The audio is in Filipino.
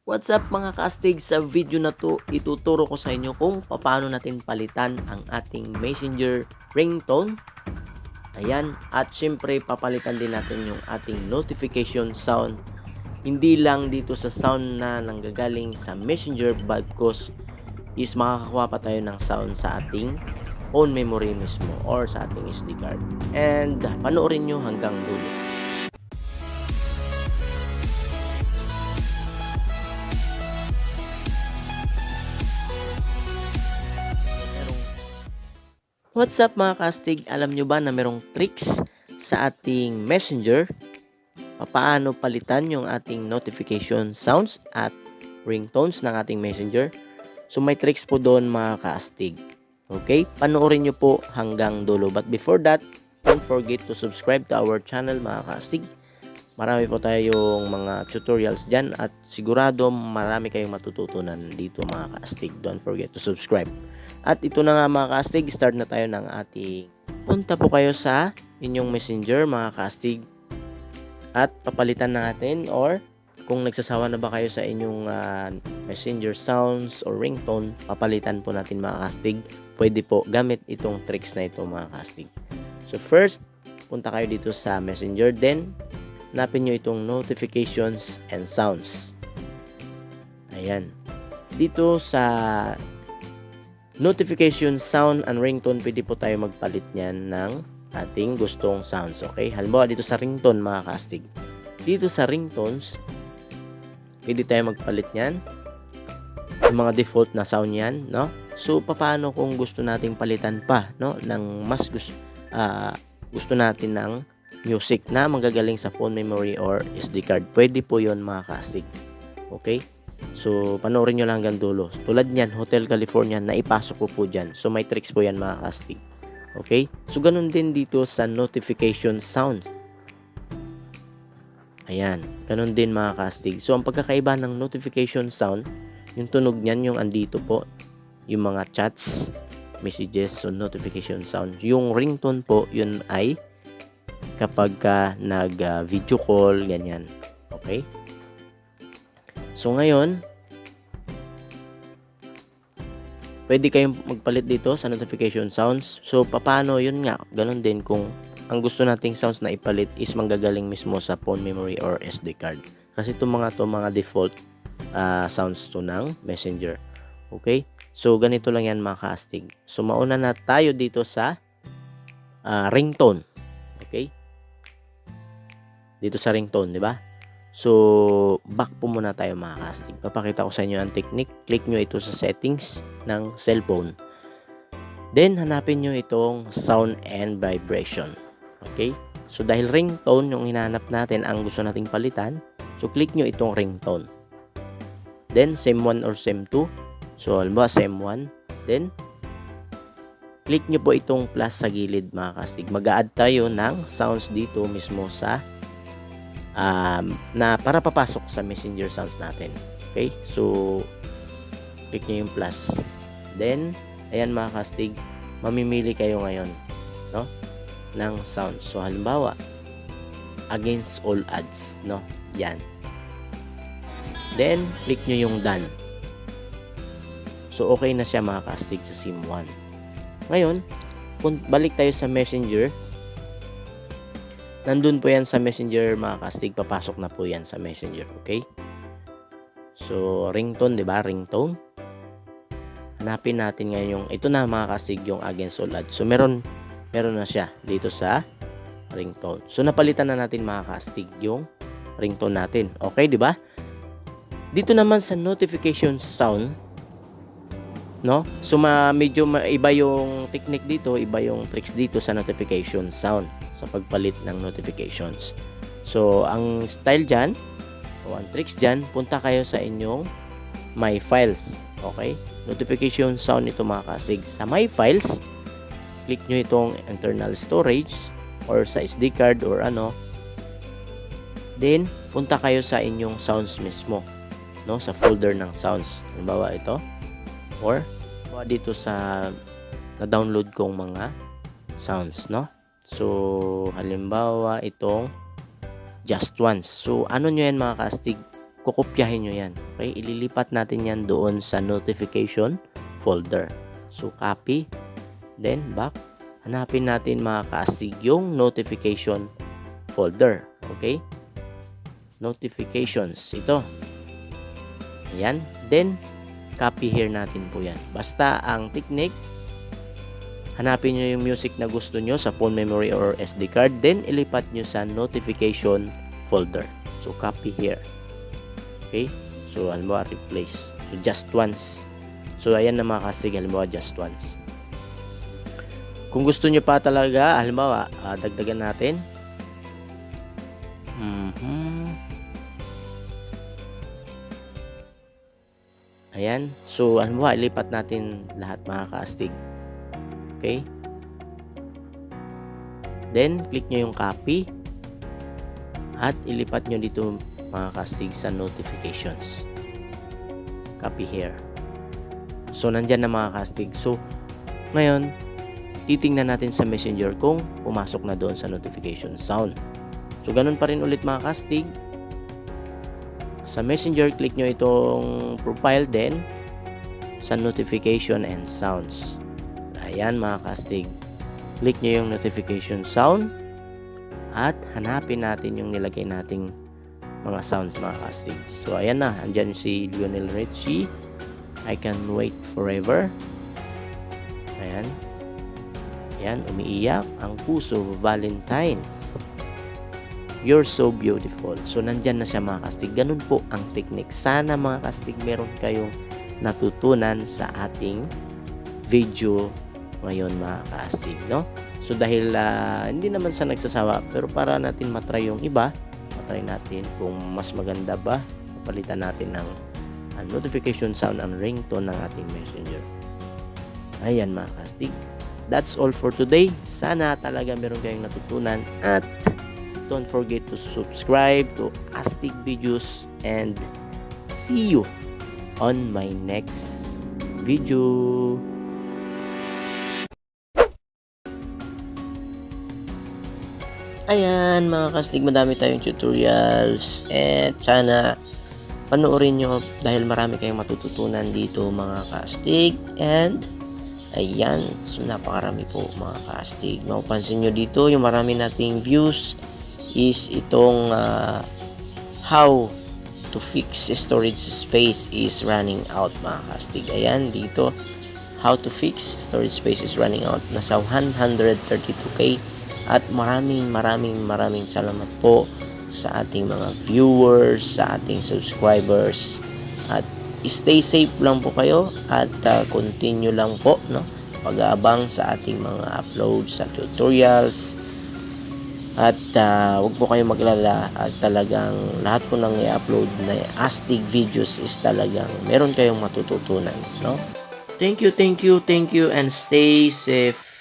What's up mga kaastig? Sa video na to, ituturo ko sa inyo kung paano natin palitan ang ating messenger ringtone. Ayan, at syempre papalitan din natin yung ating notification sound. Hindi lang dito sa sound na nanggagaling sa messenger, but cause is makakakuha pa tayo ng sound sa ating phone memory mismo or sa ating SD card. And panoorin nyo hanggang dulo. What's up mga kastig? Alam nyo ba na merong tricks sa ating messenger? Paano palitan yung ating notification sounds at ringtones ng ating messenger? So may tricks po doon mga kastig. Okay? Panoorin nyo po hanggang dulo. But before that, don't forget to subscribe to our channel mga kastig. Marami po tayong mga tutorials dyan at sigurado marami kayong matututunan dito mga kastig. Don't forget to subscribe. At ito na nga mga kastig, start na tayo ng ating punta po kayo sa inyong messenger mga kastig at papalitan natin, or kung nagsasawa na ba kayo sa inyong messenger sounds or ringtone, papalitan po natin mga kastig. Pwede po gamit itong tricks na ito mga kastig. So first, punta kayo dito sa messenger, then hanapin nyo itong notifications and sounds. Ayan. Dito sa notification sound and ringtone, pwede po tayo magpalit niyan ng ating gustong sounds. Okay? Halimbawa dito sa ringtone mga kastig. Dito sa ringtones, pwede tayo magpalit niyan. Yung mga default na sound yan, no? So paano kung gusto nating palitan pa, no, ng mas gusto natin ng music na manggagaling sa phone memory or SD card? Pwede po yon mga kastig. Okay? So, panoorin nyo lang hanggang dulo. Tulad nyan, Hotel California, naipasok ko po dyan. So, may tricks po yan mga kastig. Okay? So, ganun din dito sa notification sound. Ayan. Ganun din mga kastig. So, ang pagkakaiba ng notification sound, yung tunog nyan, yung andito po, yung mga chats, messages, so notification sound. Yung ringtone po, yun ay kapag nag-video call, ganyan. Okay? So ngayon, pwede kayong magpalit dito sa notification sounds. So paano yun nga, ganun din kung ang gusto nating sounds na ipalit is manggagaling mismo sa phone memory or SD card. Kasi itong mga default sounds to ng messenger. Okay? So ganito lang yan mga kastig. So mauna na tayo dito sa ringtone. Okay? Dito sa ringtone, di ba? So, back po muna tayo mga kastig. Papakita ko sa inyo ang technique. Click nyo ito sa settings ng cellphone. Then, hanapin nyo itong sound and vibration. Okay? So, dahil ringtone yung hinahanap natin, ang gusto nating palitan, so, click nyo itong ringtone. Then, SIM1 or SIM2. So, halimbawa, SIM1. Then, click nyo po itong plus sa gilid mga kastig. Mag-a-add tayo ng sounds dito mismo sa na para papasok sa messenger sounds natin. Okay? So, click nyo yung plus. Then, ayan mga kastig, mamimili kayo ngayon, no, ng sounds. So, halimbawa, against all odds, no? Yan. Then, click nyo yung done. So, okay na siya mga kastig sa SIM1. Ngayon, balik tayo sa messenger. Nandun po yan sa messenger mga kastig. Papasok na po yan sa messenger. Okay? So, ringtone, di ba? Ringtone. Hanapin natin ngayon yung, ito na mga kastig, yung against all odds. So, meron na siya dito sa ringtone. So, napalitan na natin mga kastig yung ringtone natin. Okay, di ba? Dito naman sa notification sound, no? So, medyo iba yung technique dito, iba yung tricks dito sa notification sound sa pagpalit ng notifications. So, ang style dyan, o ang tricks dyan, punta kayo sa inyong My Files. Okay? Notification sound ito mga kasig. Sa My Files, click nyo itong internal storage or sa SD card or ano. Then, punta kayo sa inyong sounds mismo, no? Sa folder ng sounds. Halimbawa ito. Or, dito sa na-download kong mga sounds, no? So, halimbawa itong Just Once. So, ano nyo yan mga kastig? kukopyahin nyo yan. Okay? Ililipat natin yan doon sa notification folder. So, copy. Then, back. Hanapin natin mga kaastig yung notification folder. Okay? Notifications. Ito. Ayan. Then, copy here natin po yan. Basta ang technique, hanapin nyo yung music na gusto nyo sa phone memory or SD card. Then, ilipat nyo sa notification folder. So, copy here. Okay? So, halimbawa, replace. So, just once. So, ayan na mga kastig. Halimbawa, just once. Kung gusto nyo pa talaga, halimbawa, dagdagan natin. Ayan. So, halimbawa, ilipat natin lahat mga kastig. Okay? Then, click nyo yung copy. At ilipat nyo dito mga kastig sa notifications. Copy here. So, nandyan na mga kastig. So, ngayon, titingnan natin sa Messenger kung pumasok na doon sa notification sound. So, ganun pa rin ulit mga kastig. Sa Messenger, click nyo itong profile din sa notification and sounds. Ayan mga kastig. Click nyo yung notification sound at hanapin natin yung nilagay nating mga sounds mga kastig. So, ayan na. Andyan si Lionel Richie. I Can Wait Forever. Ayan. Ayan. Umiiyak ang puso, Valentine's. You're so beautiful. So, nandyan na siya mga kastig. Ganun po ang technique. Sana mga kastig meron kayong natutunan sa ating video ngayon mga kastig, no? So, dahil hindi naman sa nagsasawa, pero para natin matry yung iba, matry natin kung mas maganda ba, papalitan natin ng notification sound ang ringtone ng ating Messenger. Ayan mga kastig. That's all for today. Sana talaga meron kayong natutunan at don't forget to subscribe to Astig Videos and see you on my next video. Ayan mga kastig, madami tayong tutorials and sana panoorin nyo dahil marami kayong matututunan dito mga kastig. And ayan, so napakarami po mga kastig. Mapapansin nyo dito yung marami nating views is itong how to fix storage space is running out mga kastig. Ayan dito, how to fix storage space is running out. Nasa 132k at maraming salamat po sa ating mga viewers, sa ating subscribers. At stay safe lang po kayo at continue lang po, no, pag-aabang sa ating mga uploads sa tutorials. At huwag po kayong maglala at talagang lahat po nang i-upload na Astig videos is talagang meron kayong matututunan, no? Thank you and stay safe.